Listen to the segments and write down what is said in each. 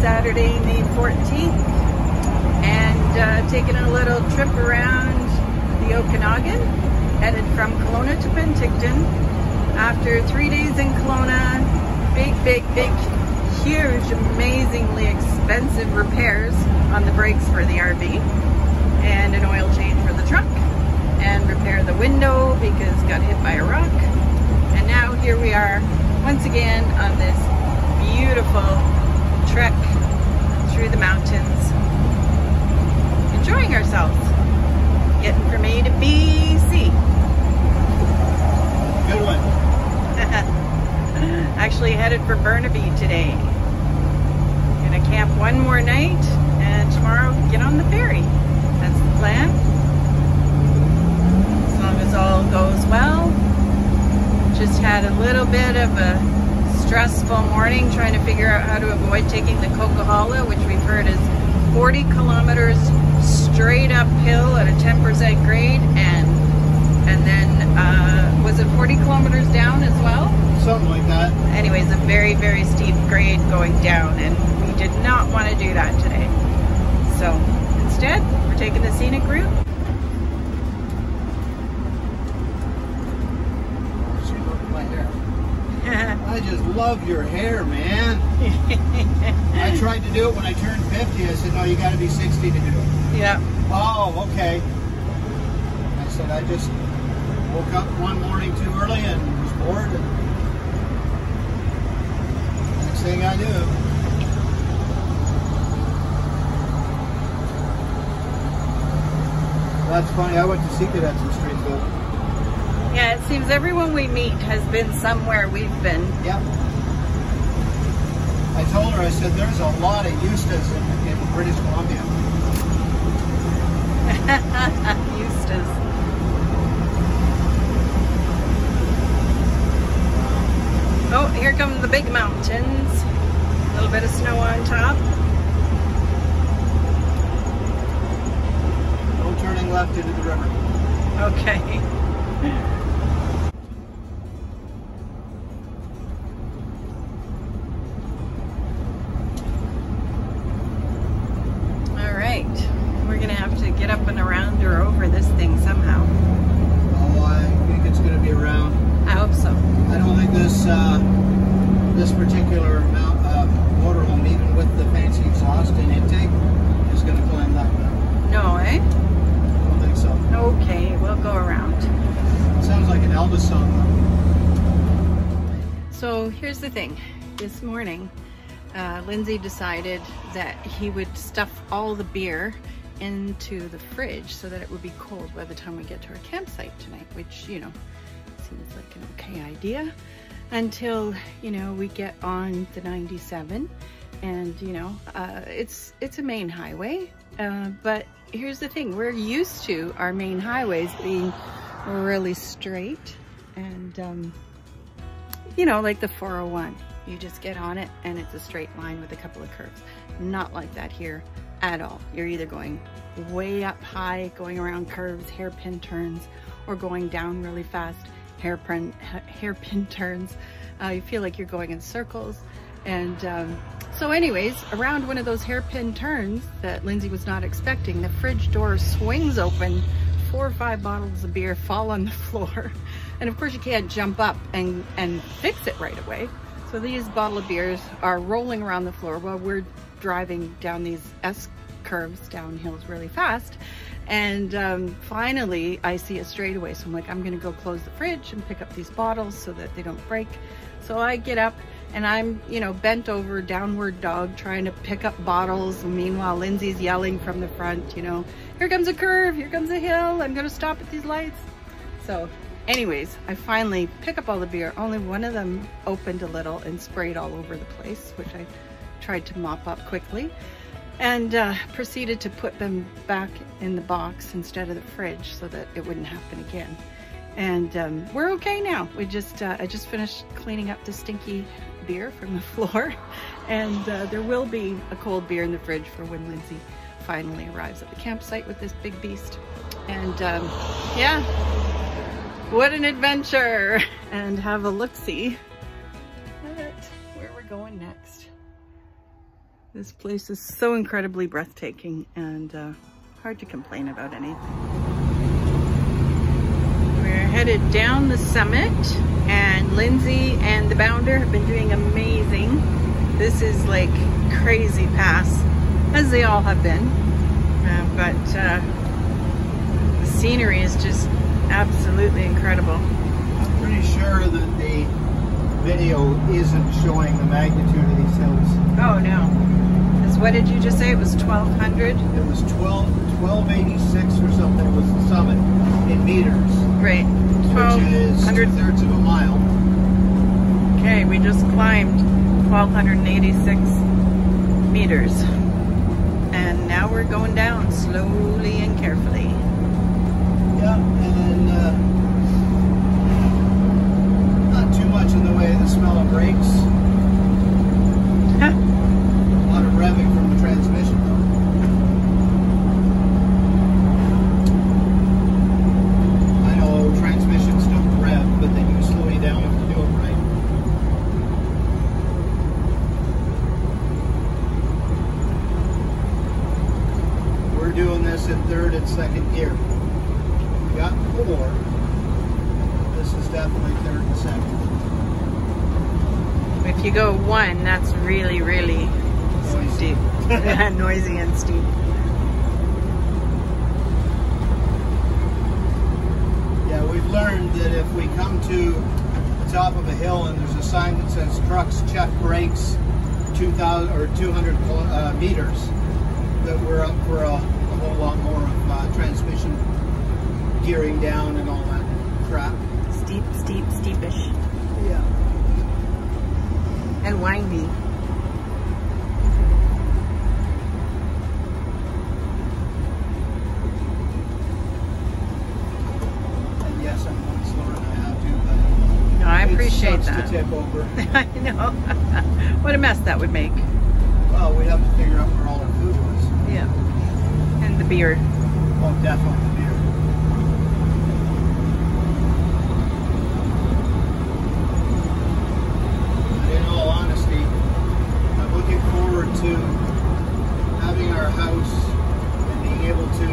Saturday, May 14th, and taking a little trip around the Okanagan, headed from Kelowna to Penticton. After 3 days in Kelowna, big, huge, amazingly expensive repairs on the brakes for the RV, and an oil change for the truck, and repair the window because it got hit by a rock. And now here we are once again on this beautiful trek through the mountains, enjoying ourselves, getting from A to B, C. Good one. Actually headed for Burnaby today. Gonna camp one more night and tomorrow get on the ferry. That's the plan. As long as all goes well. Just had a little bit of a stressful morning trying to figure out how to avoid taking the Coquihalla, which we've heard is 40 kilometers straight uphill at a 10% grade, and then was it 40 kilometers down as well? Something like that. Anyways, a very steep grade going down, and we did not want to do that today. So instead, we're taking the scenic route. I just love your hair, man. I tried to do it when I turned 50. I said, no, you got to be 60 to do it. Yeah. Oh, okay. I said, I just woke up one morning too early and was bored. And next thing I knew, that's funny. I went to sea cadets in Streetsville. Yeah, it seems everyone we meet has been somewhere we've been. Yep. I told her, I said, there's a lot of Eustis in British Columbia. Eustis. Oh, here come the big mountains. A little bit of snow on top. No turning left into the river. Okay. Get up and around or over this thing somehow. Oh, I think it's going to be around. I hope so. I don't think this particular motorhome, even with the fancy exhaust and intake, is going to climb that route. No, eh? I don't think so. Okay, we'll go around. It sounds like an Elvis song, though. So here's the thing. This morning, Lindsay decided that he would stuff all the beer into the fridge so that it would be cold by the time we get to our campsite tonight, which, you know, seems like an okay idea until, you know, we get on the 97 and, you know, it's a main highway, but here's the thing, we're used to our main highways being really straight and, you know, like the 401, you just get on it and it's a straight line with a couple of curves. Not like that here at all. You're either going way up high, going around curves, hairpin turns, or going down really fast, hairpin turns. You feel like you're going in circles. And so anyways, around one of those hairpin turns that Lindsay was not expecting, the fridge door swings open, 4 or 5 bottles of beer fall on the floor. And of course you can't jump up and fix it right away. So these bottle of beers are rolling around the floor while we're driving down these S-curves down hills really fast. And finally I see a straightaway. So I'm like, I'm gonna go close the fridge and pick up these bottles so that they don't break. So I get up and I'm, you know, bent over, downward dog, trying to pick up bottles. And meanwhile, Lindsay's yelling from the front, you know, here comes a curve, here comes a hill, I'm gonna stop at these lights. So anyways, I finally pick up all the beer. Only one of them opened a little and sprayed all over the place, which I tried to mop up quickly, and proceeded to put them back in the box instead of the fridge so that it wouldn't happen again. And we're okay now. We just I just finished cleaning up the stinky beer from the floor, and there will be a cold beer in the fridge for when Lindsay finally arrives at the campsite with this big beast. And yeah, what an adventure! And have a look-see at where we're going next. This place is so incredibly breathtaking and hard to complain about anything. We're headed down the summit, and Lindsay and the bounder have been doing amazing. This is like crazy pass, as they all have been, but the scenery is just absolutely incredible. I'm pretty sure that the video isn't showing the magnitude of these hills. Oh no. What did you just say? It was 1,200? It was 1286 or something was the summit in meters. Right. Which is 2/3 of a mile. Okay, we just climbed 1,286 meters. And now we're going down slowly and carefully. Yeah, and then not too much in the way of the smell of brakes. A lot of revving from the transmission though. I know transmissions don't rev, but they do slow you down if you do it right. We're doing this in 3rd and 2nd gear. We got 4. This is definitely 3rd and 2nd. If you go 1, that's really, really steep. Noisy and steep. Yeah, we've learned that if we come to the top of a hill and there's a sign that says trucks check brakes 2,000 or 200 meters, that we're up for a whole lot more of transmission gearing down and all that crap. Steep, steep, steepish. Yeah. And windy. And yes, I'm going slower than I have to, but no, I appreciate it that. To tip over. I know. What a mess that would make. Well, we'd have to figure out where all our food was. Yeah. And the beer. Oh, definitely the beer. Forward to having our house and being able to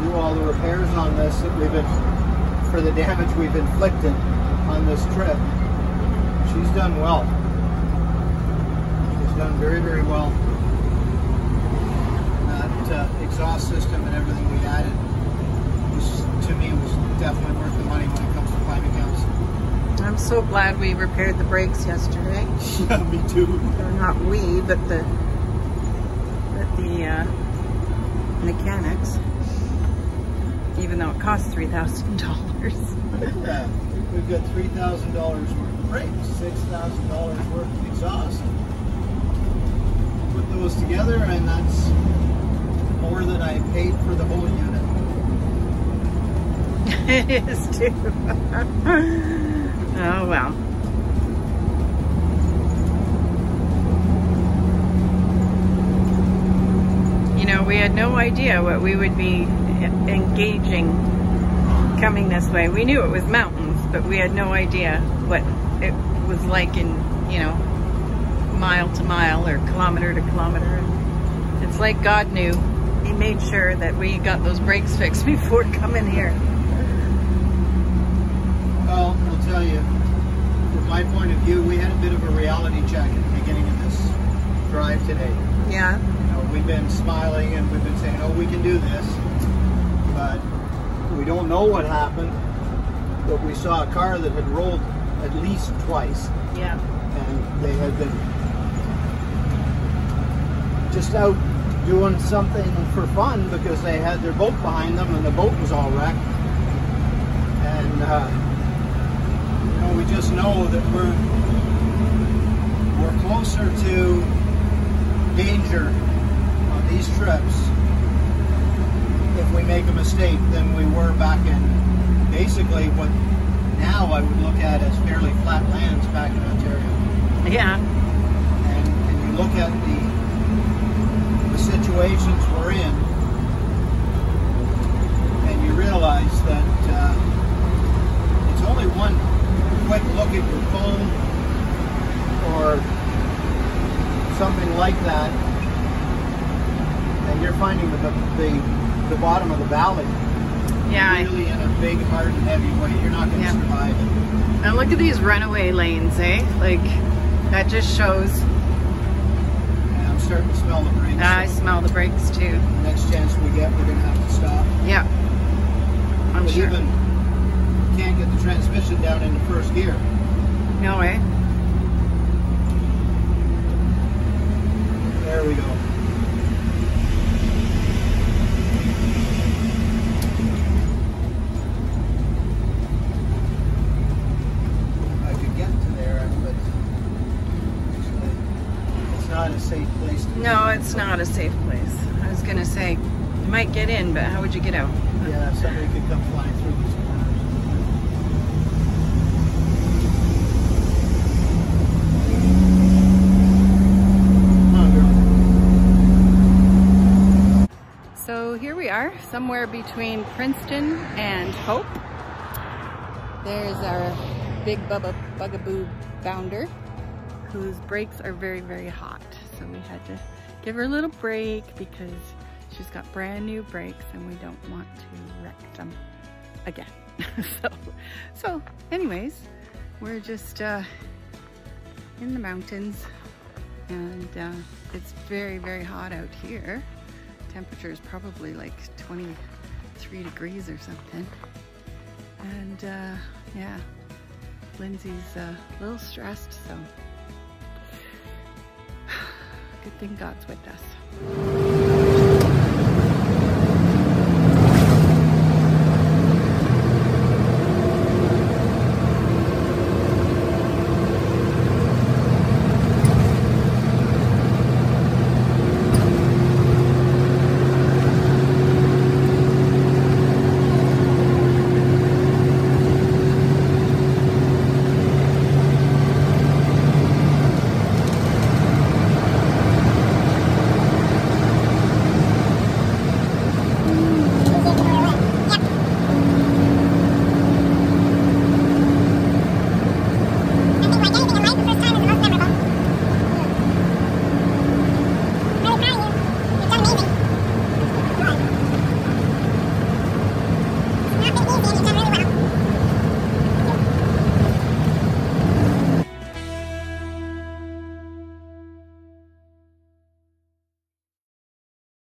do all the repairs on this that we've been, for the damage we've inflicted on this trip. She's done well. She's done very, very well. That exhaust system and everything we added was, to me, was definitely worth the money when it comes to climbing hills. I'm so glad we repaired the brakes yesterday. Yeah, me too. Or not we, but the mechanics. Even though it cost $3,000. Yeah, we've got $3,000 worth of brakes, $6,000 worth of exhaust. Put those together, and that's more than I paid for the whole unit. It is too. Oh well. You know, we had no idea what we would be engaging coming this way. We knew it was mountains, but we had no idea what it was like in, you know, mile to mile or kilometer to kilometer. It's like God knew. He made sure that we got those brakes fixed before coming here. Well, I'll tell you, from my point of view, we had a bit of a reality check at the beginning of this drive today. Yeah. You know, we've been smiling and we've been saying, oh, we can do this, but we don't know what happened. But we saw a car that had rolled at least twice. Yeah. And they had been just out doing something for fun because they had their boat behind them and the boat was all wrecked. And you know, we just know that we're closer to danger on these trips if we make a mistake than we were back in basically what now I would look at as fairly flat lands back in Ontario. Yeah. And you look at the situations we're in, and you realize that it's only one quick look at your phone or something like that, and you're finding the bottom of the valley, Yeah. really in a big, hard, and heavy way, you're not going to survive it. And look at these runaway lanes, eh? Like, that just shows. And I'm starting to smell the brakes. I smell the brakes too. Next chance we get, we're going to have to stop. Yeah. I'm sure. Even can't get the transmission down into first gear. No way. There we go. I could get to there, but actually, it's not a safe place to be. No, it's not a safe place. I was gonna say, you might get in, but how would you get out? Yeah, somebody could come flying through these corners. So here we are, somewhere between Princeton and Hope. There's our big bugaboo bounder, whose brakes are very, very hot. So we had to give her a little break because she's got brand new brakes and we don't want to wreck them again. so anyways, we're just in the mountains, and it's very, very hot out here. Temperature is probably like 23 degrees or something. And yeah, Lindsay's a little stressed, so good thing God's with us.